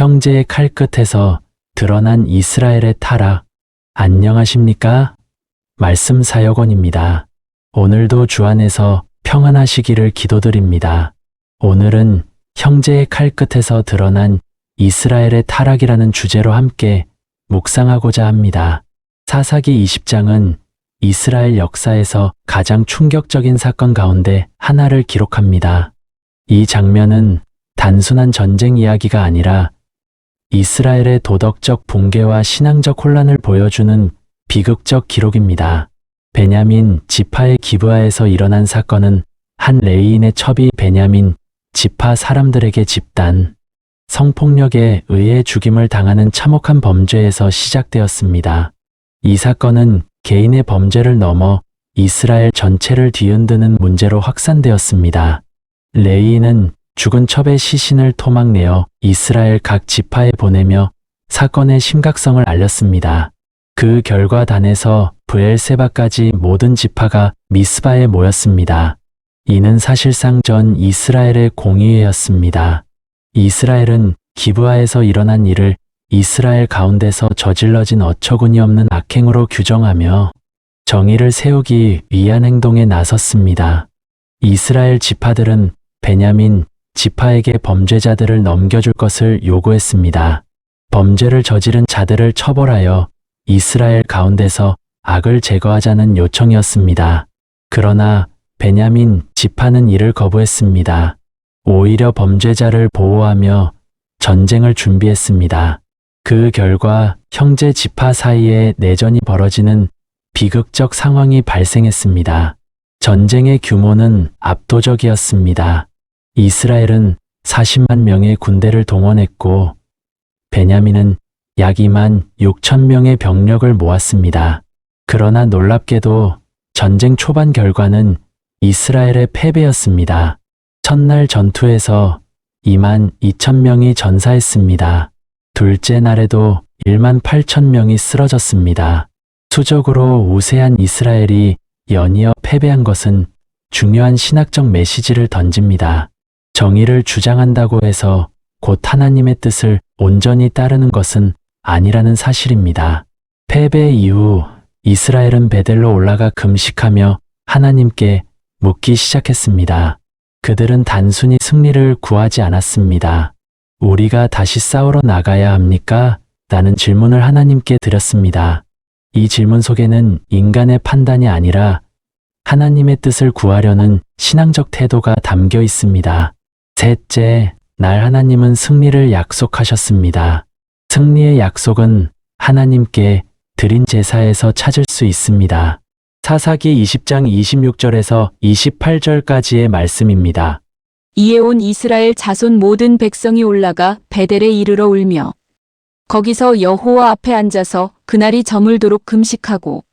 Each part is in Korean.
형제의 칼끝에서 드러난 이스라엘의 타락. 안녕하십니까? 말씀 사역원입니다. 오늘도 주 안에서 평안하시기를 기도드립니다. 오늘은 형제의 칼끝에서 드러난 이스라엘의 타락이라는 주제로 함께 묵상하고자 합니다. 사사기 20장은 이스라엘 역사에서 가장 충격적인 사건 가운데 하나를 기록합니다. 이 장면은 단순한 전쟁 이야기가 아니라 이스라엘의 도덕적 붕괴와 신앙적 혼란을 보여주는 비극적 기록입니다. 베냐민 지파의 기브아에서 일어난 사건은 한 레위인의 첩이 베냐민 지파 사람들에게 집단, 성폭력에 의해 죽임을 당하는 참혹한 범죄에서 시작되었습니다. 이 사건은 개인의 범죄를 넘어 이스라엘 전체를 뒤흔드는 문제로 확산되었습니다. 레위인은 죽은 첩의 시신을 토막내어 이스라엘 각 지파에 보내며 사건의 심각성을 알렸습니다. 그 결과 단에서 브엘세바까지 모든 지파가 미스바에 모였습니다. 이는 사실상 전 이스라엘의 공의회였습니다. 이스라엘은 기브아에서 일어난 일을 이스라엘 가운데서 저질러진 어처구니 없는 악행으로 규정하며 정의를 세우기 위한 행동에 나섰습니다. 이스라엘 지파들은 베냐민 지파에게 범죄자들을 넘겨줄 것을 요구했습니다. 범죄를 저지른 자들을 처벌하여 이스라엘 가운데서 악을 제거하자는 요청이었습니다. 그러나 베냐민 지파는 이를 거부했습니다. 오히려 범죄자를 보호하며 전쟁을 준비했습니다. 그 결과 형제 지파 사이에 내전이 벌어지는 비극적 상황이 발생했습니다. 전쟁의 규모는 압도적이었습니다. 이스라엘은 40만 명의 군대를 동원했고 베냐민은 약 2만 6천 명의 병력을 모았습니다. 그러나 놀랍게도 전쟁 초반 결과는 이스라엘의 패배였습니다. 첫날 전투에서 2만 2천 명이 전사했습니다. 둘째 날에도 1만 8천 명이 쓰러졌습니다. 수적으로 우세한 이스라엘이 연이어 패배한 것은 중요한 신학적 메시지를 던집니다. 정의를 주장한다고 해서 곧 하나님의 뜻을 온전히 따르는 것은 아니라는 사실입니다. 패배 이후 이스라엘은 베델로 올라가 금식하며 하나님께 묻기 시작했습니다. 그들은 단순히 승리를 구하지 않았습니다. 우리가 다시 싸우러 나가야 합니까? 라는 질문을 하나님께 드렸습니다. 이 질문 속에는 인간의 판단이 아니라 하나님의 뜻을 구하려는 신앙적 태도가 담겨 있습니다. 셋째, 날 하나님은 승리를 약속하셨습니다. 승리의 약속은 하나님께 드린 제사에서 찾을 수 있습니다. 사사기 20장 26절에서 28절까지의 말씀입니다. 이에 온 이스라엘 자손 모든 백성이 올라가 베델에 이르러 울며 거기서 여호와 앞에 앉아서 그날이 저물도록 금식하고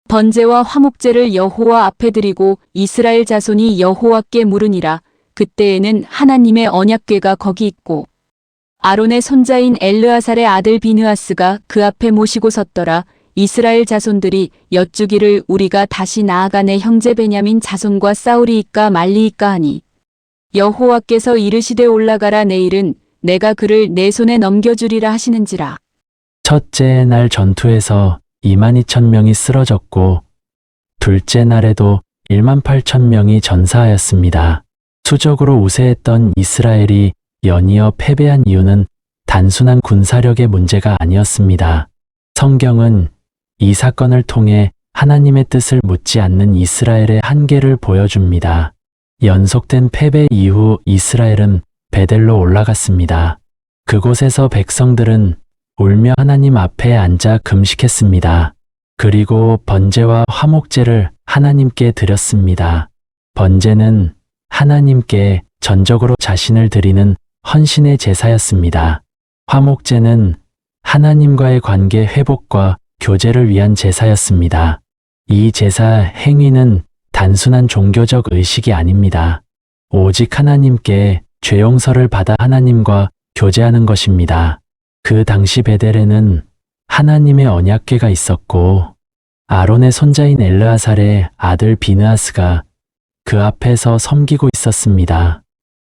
번제와 화목제를 여호와 앞에 드리고 이스라엘 자손이 여호와께 물으니라. 그때에는 하나님의 언약궤가 거기 있고 아론의 손자인 엘르아살의 아들 비느하스가 그 앞에 모시고 섰더라. 이스라엘 자손들이 여쭈기를 우리가 다시 나아가 내 형제 베냐민 자손과 싸우리이까 말리이까 하니 여호와께서 이르시되 올라가라. 내일은 내가 그를 내 손에 넘겨주리라 하시는지라. 첫째 날 전투에서 2만 2천 명이 쓰러졌고 둘째 날에도 1만 8천 명이 전사하였습니다. 수적으로 우세했던 이스라엘이 연이어 패배한 이유는 단순한 군사력의 문제가 아니었습니다. 성경은 이 사건을 통해 하나님의 뜻을 묻지 않는 이스라엘의 한계를 보여줍니다. 연속된 패배 이후 이스라엘은 베델로 올라갔습니다. 그곳에서 백성들은 울며 하나님 앞에 앉아 금식했습니다. 그리고 번제와 화목제를 하나님께 드렸습니다. 번제는 하나님께 전적으로 자신을 드리는 헌신의 제사였습니다. 화목제는 하나님과의 관계 회복과 교제를 위한 제사였습니다. 이 제사 행위는 단순한 종교적 의식이 아닙니다. 오직 하나님께 죄 용서를 받아 하나님과 교제하는 것입니다. 그 당시 베델에는 하나님의 언약궤가 있었고 아론의 손자인 엘르아살의 아들 비느하스가 그 앞에서 섬기고 있었습니다.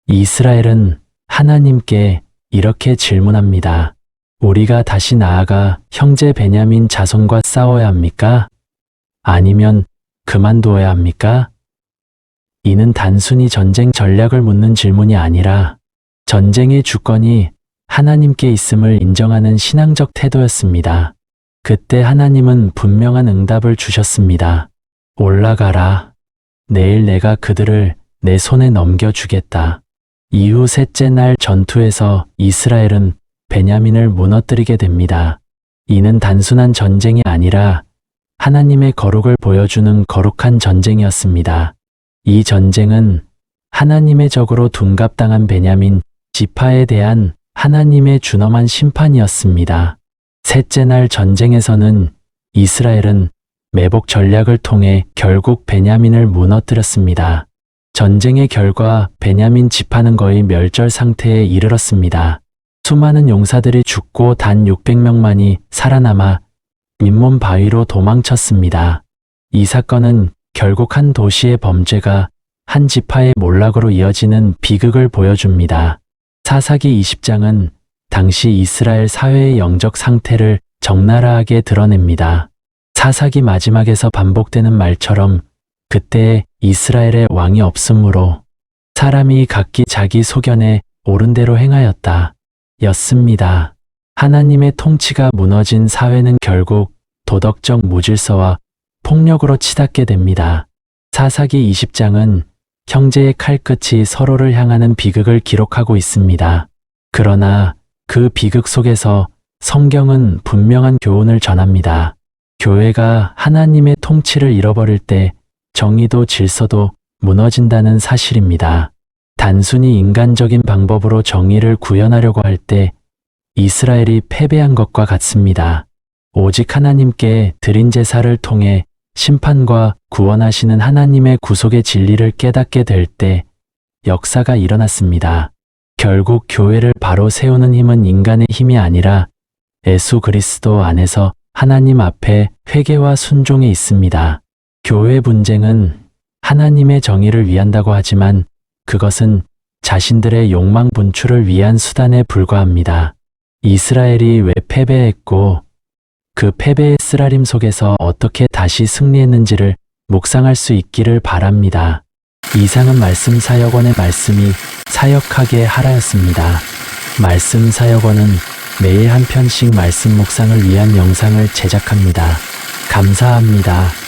이스라엘은 하나님께 이렇게 질문합니다. 우리가 다시 나아가 형제 베냐민 자손과 싸워야 합니까? 아니면 그만두어야 합니까? 이는 단순히 전쟁 전략을 묻는 질문이 아니라 전쟁의 주권이 하나님께 있음을 인정하는 신앙적 태도였습니다. 그때 하나님은 분명한 응답을 주셨습니다. 올라가라. 내일 내가 그들을 내 손에 넘겨주겠다. 이후 셋째 날 전투에서 이스라엘은 베냐민을 무너뜨리게 됩니다. 이는 단순한 전쟁이 아니라 하나님의 거룩을 보여주는 거룩한 전쟁이었습니다. 이 전쟁은 하나님의 적으로 둔갑당한 베냐민 지파에 대한 하나님의 준엄한 심판이었습니다. 셋째 날 전쟁에서는 이스라엘은 매복 전략을 통해 결국 베냐민을 무너뜨렸습니다. 전쟁의 결과 베냐민 지파는 거의 멸절 상태에 이르렀습니다. 수많은 용사들이 죽고 단 600명만이 살아남아 윗몸 바위로 도망쳤습니다. 이 사건은 결국 한 도시의 범죄가 한 지파의 몰락으로 이어지는 비극을 보여줍니다. 사사기 20장은 당시 이스라엘 사회의 영적 상태를 적나라하게 드러냅니다. 사사기 마지막에서 반복되는 말처럼 그때 이스라엘의 왕이 없으므로 사람이 각기 자기 소견에 옳은 대로 행하였다. 였습니다. 하나님의 통치가 무너진 사회는 결국 도덕적 무질서와 폭력으로 치닫게 됩니다. 사사기 20장은 형제의 칼끝이 서로를 향하는 비극을 기록하고 있습니다. 그러나 그 비극 속에서 성경은 분명한 교훈을 전합니다. 교회가 하나님의 통치를 잃어버릴 때 정의도 질서도 무너진다는 사실입니다. 단순히 인간적인 방법으로 정의를 구현하려고 할 때 이스라엘이 패배한 것과 같습니다. 오직 하나님께 드린 제사를 통해 심판과 구원하시는 하나님의 구속의 진리를 깨닫게 될 때 역사가 일어났습니다. 결국 교회를 바로 세우는 힘은 인간의 힘이 아니라 예수 그리스도 안에서 하나님 앞에 회개와 순종에 있습니다. 교회 분쟁은 하나님의 정의를 위한다고 하지만 그것은 자신들의 욕망 분출을 위한 수단에 불과합니다. 이스라엘이 왜 패배했고 그 패배의 쓰라림 속에서 어떻게 다시 승리했는지를 묵상할 수 있기를 바랍니다. 이상은 말씀 사역원의 말씀이 사역하게 하라였습니다. 말씀 사역원은 매일 한 편씩 말씀 묵상을 위한 영상을 제작합니다. 감사합니다.